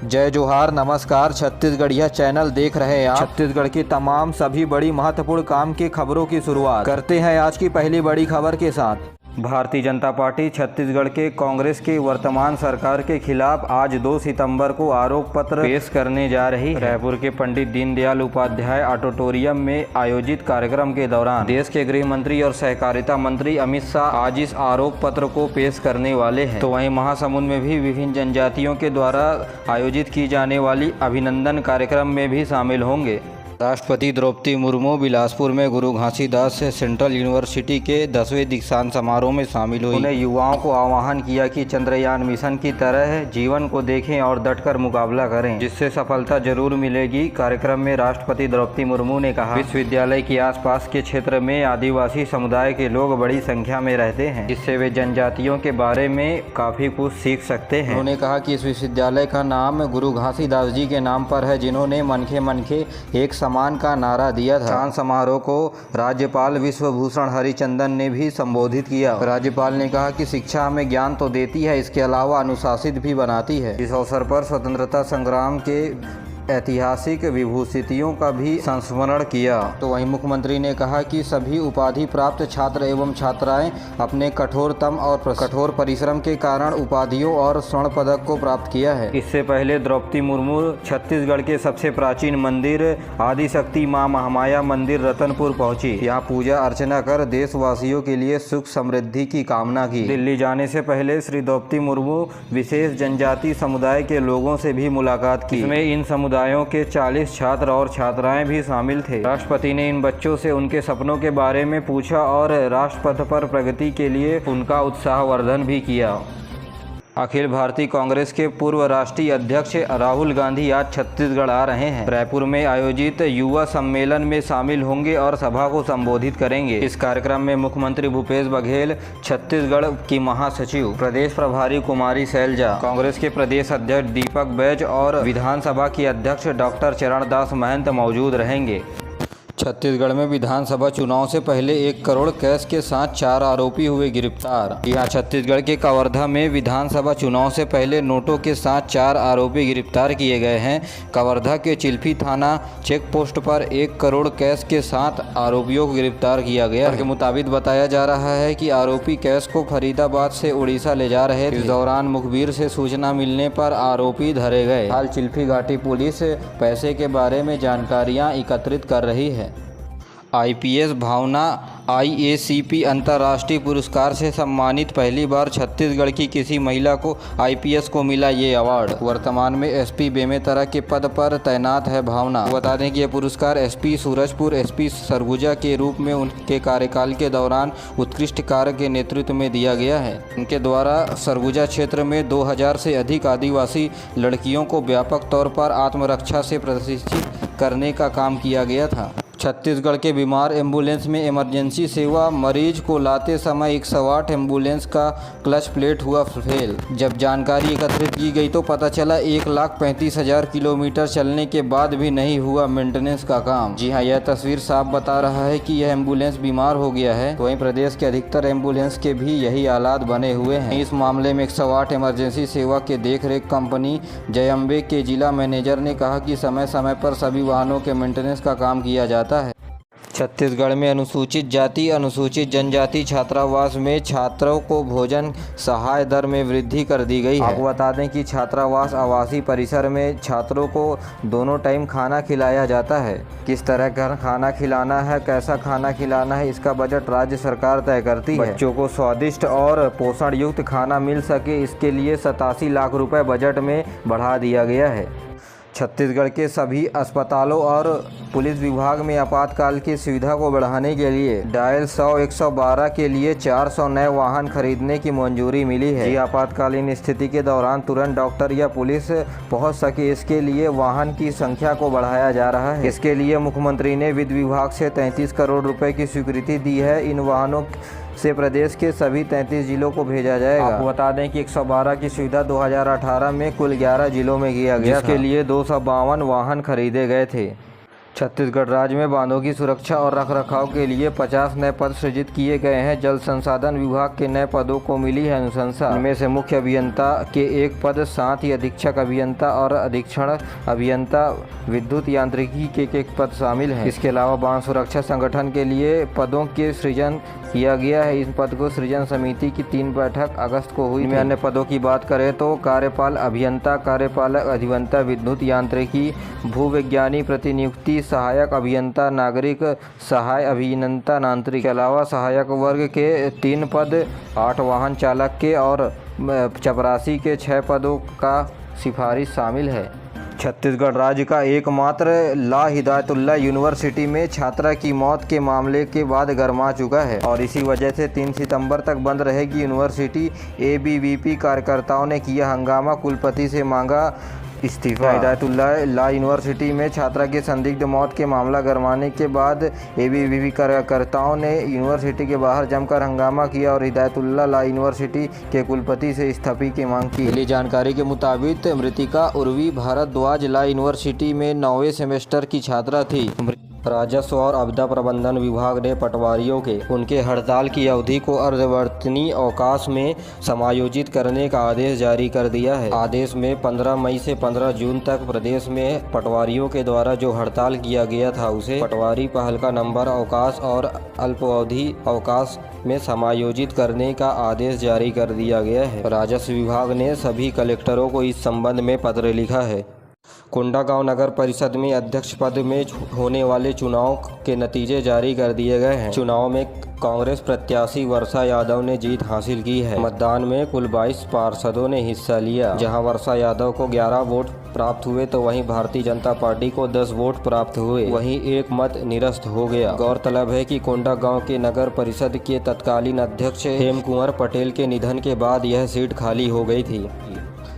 जय जोहार, नमस्कार। छत्तीसगढ़िया चैनल देख रहे हैं आप। छत्तीसगढ़ की तमाम सभी बड़ी महत्वपूर्ण काम की खबरों की शुरुआत करते हैं आज की पहली बड़ी खबर के साथ। भारतीय जनता पार्टी छत्तीसगढ़ के कांग्रेस की वर्तमान सरकार के खिलाफ आज 2 सितंबर को आरोप पत्र पेश करने जा रही है। रायपुर के पंडित दीनदयाल उपाध्याय ऑडिटोरियम में आयोजित कार्यक्रम के दौरान देश के गृह मंत्री और सहकारिता मंत्री अमित शाह आज इस आरोप पत्र को पेश करने वाले हैं। तो वहीं महासमुंद में भी विभिन्न जनजातियों के द्वारा आयोजित की जाने वाली अभिनंदन कार्यक्रम में भी शामिल होंगे। राष्ट्रपति द्रौपदी मुर्मू बिलासपुर में गुरु घासीदास सेंट्रल यूनिवर्सिटी के 10वें दीक्षांत समारोह में शामिल हुई। उन्हें युवाओं को आह्वान किया कि चंद्रयान मिशन की तरह जीवन को देखें और डटकर मुकाबला करें, जिससे सफलता जरूर मिलेगी। कार्यक्रम में राष्ट्रपति द्रौपदी मुर्मू ने कहा, विश्वविद्यालय के आसपास के क्षेत्र में आदिवासी समुदाय के लोग बड़ी संख्या में रहते हैं, जिससे वे जनजातियों के बारे में काफी कुछ सीख सकते हैं। उन्होंने कहा कि इस विश्वविद्यालय का नाम गुरु घासीदास जी के नाम पर है, जिन्होंने मनखे एक सम्मान का नारा दिया था। दीक्षांत समारोह को राज्यपाल विश्वभूषण हरिचंदन ने भी संबोधित किया। राज्यपाल ने कहा कि शिक्षा हमें ज्ञान तो देती है, इसके अलावा अनुशासित भी बनाती है। इस अवसर पर स्वतंत्रता संग्राम के ऐतिहासिक विभूतियों का भी संस्मरण किया। तो वहीं मुख्यमंत्री ने कहा कि सभी उपाधि प्राप्त छात्र एवं छात्राएं अपने कठोर परिश्रम के कारण उपाधियों और स्वर्ण पदक को प्राप्त किया है। इससे पहले द्रौपदी मुर्मू छत्तीसगढ़ के सबसे प्राचीन मंदिर आदिशक्ति मां महामाया मंदिर रतनपुर पहुंची। यहाँ पूजा अर्चना कर देशवासियों के लिए सुख समृद्धि की कामना की। दिल्ली जाने से पहले श्री द्रौपदी मुर्मू विशेष जनजाति समुदाय के लोगों से भी मुलाकात की। इसमें इन समुदायों के 40 छात्र और छात्राएं भी शामिल थे। राष्ट्रपति ने इन बच्चों से उनके सपनों के बारे में पूछा और राष्ट्रपथ पर प्रगति के लिए उनका उत्साहवर्धन भी किया। अखिल भारतीय कांग्रेस के पूर्व राष्ट्रीय अध्यक्ष राहुल गांधी आज छत्तीसगढ़ आ रहे हैं। रायपुर में आयोजित युवा सम्मेलन में शामिल होंगे और सभा को संबोधित करेंगे। इस कार्यक्रम में मुख्यमंत्री भूपेश बघेल, छत्तीसगढ़ की महासचिव प्रदेश प्रभारी कुमारी शैलजा, कांग्रेस के प्रदेश अध्यक्ष दीपक बैज और विधानसभा के अध्यक्ष डॉक्टर चरणदास महंत मौजूद रहेंगे। छत्तीसगढ़ में विधानसभा चुनाव से पहले 1 करोड़ कैश के साथ 4 आरोपी हुए गिरफ्तार। यहाँ छत्तीसगढ़ के कवर्धा में विधानसभा चुनाव से पहले नोटों के साथ 4 आरोपी गिरफ्तार किए गए हैं। कवर्धा के चिल्फी थाना चेक पोस्ट पर 1 करोड़ कैश के साथ आरोपियों को गिरफ्तार किया गया। के मुताबिक बताया जा रहा है कि आरोपी कैश को फरीदाबाद से उड़ीसा ले जा रहे थे। इस दौरान मुखबिर से सूचना मिलने पर आरोपी धरे गए। हाल चिल्फी घाटी पुलिस पैसे के बारे में जानकारियाँ एकत्रित कर रही है। आईपीएस भावना IACP अंतर्राष्ट्रीय पुरस्कार से सम्मानित पहली बार छत्तीसगढ़ की किसी महिला को आईपीएस को मिला ये अवार्ड। वर्तमान में SP बेमेतरा के पद पर तैनात है भावना। बता दें कि यह पुरस्कार SP सूरजपुर, SP सरगुजा के रूप में उनके कार्यकाल के दौरान उत्कृष्ट कार्य के नेतृत्व में दिया गया है। उनके द्वारा सरगुजा क्षेत्र में 2000 से अधिक आदिवासी लड़कियों को व्यापक तौर पर आत्मरक्षा से प्रशिक्षित करने का काम किया गया था। छत्तीसगढ़ के बीमार एम्बुलेंस में इमरजेंसी सेवा, मरीज को लाते समय 108 एम्बुलेंस का क्लच प्लेट हुआ फेल। जब जानकारी एकत्रित की गई तो पता चला 1,35,000 किलोमीटर चलने के बाद भी नहीं हुआ मेंटेनेंस का काम। जी हाँ, यह तस्वीर साफ बता रहा है कि यह एम्बुलेंस बीमार हो गया है। तो वहीं प्रदेश के अधिकतर एम्बुलेंस के भी यही हालात बने हुए हैं। इस मामले में 108 इमरजेंसी सेवा के देखरेख कंपनी जयम्बे के जिला मैनेजर ने कहा कि समय समय पर सभी वाहनों के मेंटेनेंस का काम किया जाता है। छत्तीसगढ़ में अनुसूचित जाति अनुसूचित जनजाति छात्रावास में छात्रों को भोजन सहाय दर में वृद्धि कर दी गई है। आपको बता दें कि छात्रावास आवासीय परिसर में छात्रों को दोनों टाइम खाना खिलाया जाता है। किस तरह का खाना खिलाना है, कैसा खाना खिलाना है, इसका बजट राज्य सरकार तय करती है। बच्चों को स्वादिष्ट और पोषण युक्त खाना मिल सके, इसके लिए 87 लाख रुपए बजट में बढ़ा दिया गया है। छत्तीसगढ़ के सभी अस्पतालों और पुलिस विभाग में आपातकाल की सुविधा को बढ़ाने के लिए डायल 100-112 के लिए 400 नए वाहन खरीदने की मंजूरी मिली है। आपातकालीन स्थिति के दौरान तुरंत डॉक्टर या पुलिस पहुंच सके, इसके लिए वाहन की संख्या को बढ़ाया जा रहा है। इसके लिए मुख्यमंत्री ने वित्त विभाग से 33 करोड़ रुपए की स्वीकृति दी है। इन वाहनों से प्रदेश के सभी 33 जिलों को भेजा जाएगा। आपको बता दें कि 112 की सुविधा 2018 में कुल 11 जिलों में किया गया, जिसके लिए 252 वाहन खरीदे गए थे। छत्तीसगढ़ राज्य में बांधों की सुरक्षा और रखरखाव के लिए 50 नए पद सृजित किए गए हैं। जल संसाधन विभाग के नए पदों को मिली है अनुशंसा। इनमें से मुख्य अभियंता के एक पद, साथ ही अधीक्षक अभियंता और अधीक्षण अभियंता विद्युत यांत्रिकी के एक पद शामिल हैं। इसके अलावा बांध सुरक्षा संगठन के लिए पदों के सृजन किया गया है। इस पद को सृजन समिति की 3 बैठक अगस्त को हुई। इनमें अन्य पदों की बात करें तो कार्यपाल अभियंता, कार्यपालक अभियंता विद्युत यांत्रिकी, भूविज्ञानी प्रतिनियुक्ति, सहायक अभियंता नागरिक, सहाय अभियंता यांत्रिक के अलावा सहायक वर्ग के 3 पद, 8 वाहन चालक के और चपरासी के 6 पदों का सिफारिश शामिल है। छत्तीसगढ़ राज्य का एकमात्र ला हिदायतुल्लाह यूनिवर्सिटी में छात्रा की मौत के मामले के बाद गरमा चुका है और इसी वजह से 3 सितंबर तक बंद रहेगी यूनिवर्सिटी। एबीवीपी कार्यकर्ताओं ने किया हंगामा, कुलपति से मांगा इस्तीफा। हिदायतुल्लाह ला यूनिवर्सिटी में छात्रा की संदिग्ध मौत के मामला गरमाने के बाद एबीवीपी कार्यकर्ताओं ने यूनिवर्सिटी के बाहर जमकर हंगामा किया और हिदायतुल्लाह ला यूनिवर्सिटी के कुलपति से इस्तीफे की मांग की। मिली जानकारी के मुताबिक मृतिका उर्वी भारद्वाज ला यूनिवर्सिटी में 9वें सेमेस्टर की छात्रा थी। राजस्व और आपदा प्रबंधन विभाग ने पटवारियों के उनके हड़ताल की अवधि को अर्धवर्तनी अवकाश में समायोजित करने का आदेश जारी कर दिया है। आदेश में 15 मई से 15 जून तक प्रदेश में पटवारियों के द्वारा जो हड़ताल किया गया था उसे पटवारी पहल का नंबर अवकाश और अल्पावधि अवकाश में समायोजित करने का आदेश जारी कर दिया गया है। राजस्व विभाग ने सभी कलेक्टरों को इस संबंध में पत्र लिखा है। कोंडागांव नगर परिषद में अध्यक्ष पद में होने वाले चुनाव के नतीजे जारी कर दिए गए हैं। चुनाव में कांग्रेस प्रत्याशी वर्षा यादव ने जीत हासिल की है। मतदान में कुल 22 पार्षदों ने हिस्सा लिया, जहां वर्षा यादव को 11 वोट प्राप्त हुए तो वहीं भारतीय जनता पार्टी को 10 वोट प्राप्त हुए, वहीं 1 मत निरस्त हो गया। गौरतलब है कि कोंडागांव के नगर परिषद के तत्कालीन अध्यक्ष हेम कुंवर पटेल के निधन के बाद यह सीट खाली हो गई थी।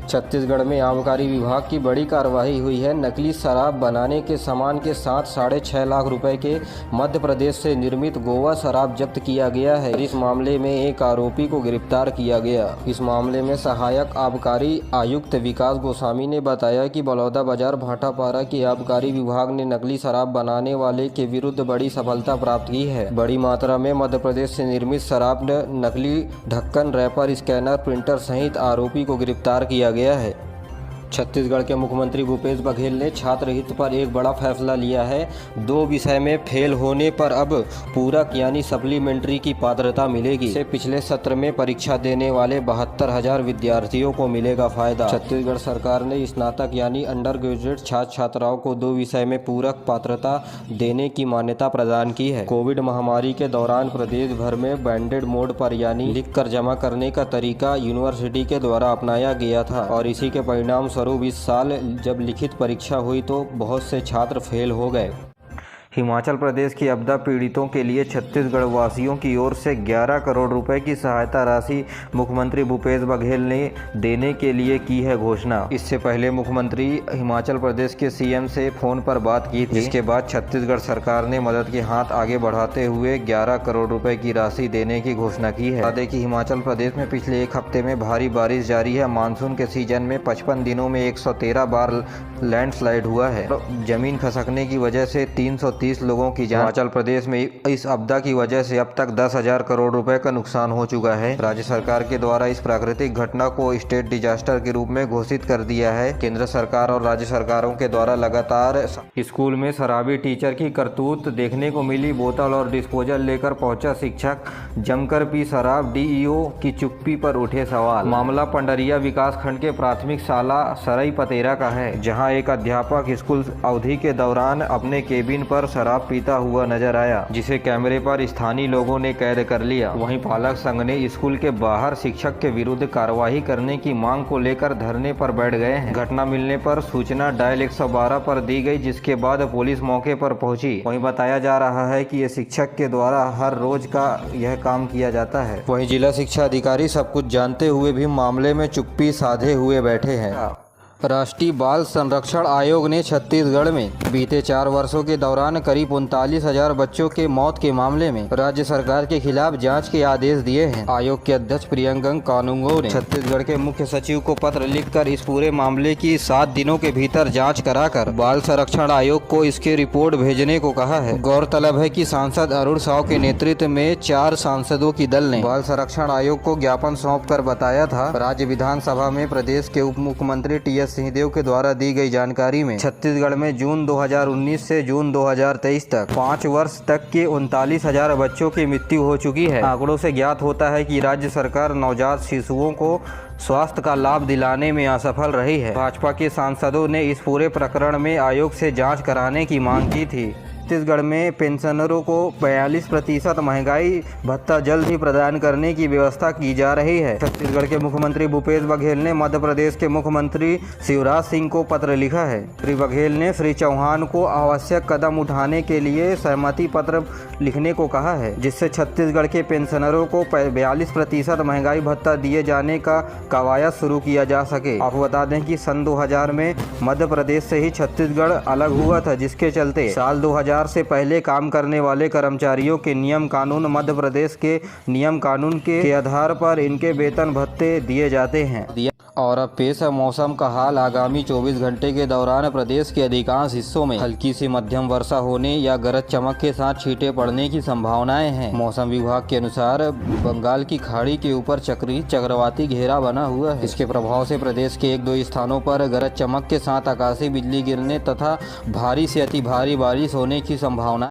छत्तीसगढ़ में आबकारी विभाग की बड़ी कार्रवाई हुई है। नकली शराब बनाने के सामान के साथ 6.5 लाख रुपए के मध्य प्रदेश से निर्मित गोवा शराब जब्त किया गया है। इस मामले में एक आरोपी को गिरफ्तार किया गया। इस मामले में सहायक आबकारी आयुक्त विकास गोस्वामी ने बताया कि बलौदा बाजार भाटापारा के आबकारी विभाग ने नकली शराब बनाने वाले के विरुद्ध बड़ी सफलता प्राप्त की है। बड़ी मात्रा में मध्य प्रदेश से निर्मित शराब, नकली ढक्कन, रैपर, स्कैनर, प्रिंटर सहित आरोपी को गिरफ्तार किया गया है। छत्तीसगढ़ के मुख्यमंत्री भूपेश बघेल ने छात्र हित पर एक बड़ा फैसला लिया है। 2 विषय में फेल होने पर अब पूरक यानी सप्लीमेंट्री की पात्रता मिलेगी। इससे पिछले सत्र में परीक्षा देने वाले 72,000 विद्यार्थियों को मिलेगा फायदा। छत्तीसगढ़ सरकार ने स्नातक यानी अंडर ग्रेजुएट छात्र छात्राओं को 2 विषय में पूरक पात्रता देने की मान्यता प्रदान की है। कोविड महामारी के दौरान प्रदेश भर में बैंडेड मोड पर यानी लिख कर जमा करने का तरीका यूनिवर्सिटी के द्वारा अपनाया गया था और इसी के परिणाम स्वरूप इस साल जब लिखित परीक्षा हुई तो बहुत से छात्र फेल हो गए। हिमाचल प्रदेश की आपदा पीड़ितों के लिए छत्तीसगढ़ वासियों की ओर से 11 करोड़ रुपए की सहायता राशि मुख्यमंत्री भूपेश बघेल ने देने के लिए की है घोषणा। इससे पहले मुख्यमंत्री हिमाचल प्रदेश के सीएम से फोन पर बात की थी, जिसके बाद छत्तीसगढ़ सरकार ने मदद के हाथ आगे बढ़ाते हुए 11 करोड़ रुपए की राशि देने की घोषणा की है। बता दें कि हिमाचल प्रदेश में पिछले 1 हफ्ते में भारी बारिश जारी है। मानसून के सीजन में 55 दिनों में 113 बार लैंडस्लाइड हुआ है। जमीन खसकने की वजह से 330 लोगों की जान। हिमाचल प्रदेश में इस आपदा की वजह से अब तक 10,000 करोड़ रुपए का नुकसान हो चुका है। राज्य सरकार के द्वारा इस प्राकृतिक घटना को स्टेट डिजास्टर के रूप में घोषित कर दिया है। केंद्र सरकार और राज्य सरकारों के द्वारा लगातार स्कूल में शराबी टीचर की करतूत देखने को मिली। बोतल और डिस्पोजल लेकर पहुंचा शिक्षक, जमकर पी शराब, डीईओ की चुप्पी पर उठे सवाल। मामला पंडरिया विकास खंड के प्राथमिक शाला सरई पतेरा का है, जहां एक अध्यापक स्कूल अवधि के दौरान अपने केबिन पर शराब पीता हुआ नजर आया, जिसे कैमरे पर स्थानीय लोगों ने कैद कर लिया। वहीं पालक संघ ने स्कूल के बाहर शिक्षक के विरुद्ध कार्रवाई करने की मांग को लेकर धरने पर बैठ गए हैं। घटना मिलने पर सूचना डायल 112 पर दी गई, जिसके बाद पुलिस मौके पर पहुंची। वहीं बताया जा रहा है कि ये शिक्षक के द्वारा हर रोज का यह काम किया जाता है। वहीं जिला शिक्षा अधिकारी सब कुछ जानते हुए भी मामले में चुप्पी साधे हुए बैठे हैं। राष्ट्रीय बाल संरक्षण आयोग ने छत्तीसगढ़ में बीते 4 वर्षों के दौरान करीब 39,000 बच्चों के मौत के मामले में राज्य सरकार के खिलाफ जांच के आदेश दिए हैं। आयोग के अध्यक्ष प्रियंका कानूंगो ने छत्तीसगढ़ के मुख्य सचिव को पत्र लिखकर इस पूरे मामले की 7 दिनों के भीतर जांच कराकर बाल संरक्षण आयोग को इसकी रिपोर्ट भेजने को कहा है। गौरतलब है कि सांसद अरुण साव के नेतृत्व में 4 सांसदों की दल ने बाल संरक्षण आयोग को ज्ञापन सौंपकर बताया था। राज्य विधानसभा में प्रदेश के उप मुख्यमंत्री टी सिंहदेव के द्वारा दी गई जानकारी में छत्तीसगढ़ में जून 2019 से जून 2023 तक 5 वर्ष तक के 39,000 बच्चों की मृत्यु हो चुकी है। आंकड़ों से ज्ञात होता है कि राज्य सरकार नवजात शिशुओं को स्वास्थ्य का लाभ दिलाने में असफल रही है। भाजपा के सांसदों ने इस पूरे प्रकरण में आयोग से जांच कराने की मांग की थी। छत्तीसगढ़ में पेंशनरों को 42% महंगाई भत्ता जल्द ही प्रदान करने की व्यवस्था की जा रही है। छत्तीसगढ़ के मुख्यमंत्री भूपेश बघेल ने मध्य प्रदेश के मुख्यमंत्री शिवराज सिंह को पत्र लिखा है। श्री बघेल ने श्री चौहान को आवश्यक कदम उठाने के लिए सहमति पत्र लिखने को कहा है, जिससे छत्तीसगढ़ के पेंशनरों को 42% महंगाई भत्ता दिए जाने का कवायद शुरू किया जा सके। आपको बता दें कि सन 2000 में मध्य प्रदेश से ही छत्तीसगढ़ अलग हुआ था, जिसके चलते साल 2000 से पहले काम करने वाले कर्मचारियों के नियम कानून मध्य प्रदेश के नियम कानून के आधार पर इनके वेतन भत्ते दिए जाते हैं। और अब पेश है मौसम का हाल। आगामी 24 घंटे के दौरान प्रदेश के अधिकांश हिस्सों में हल्की से मध्यम वर्षा होने या गरज चमक के साथ छींटे पड़ने की संभावनाएं हैं। मौसम विभाग के अनुसार बंगाल की खाड़ी के ऊपर चक्रवाती घेरा बना हुआ है। इसके प्रभाव से प्रदेश के 1-2 स्थानों पर गरज चमक के साथ आकाशीय बिजली गिरने तथा भारी से अति भारी बारिश होने की संभावना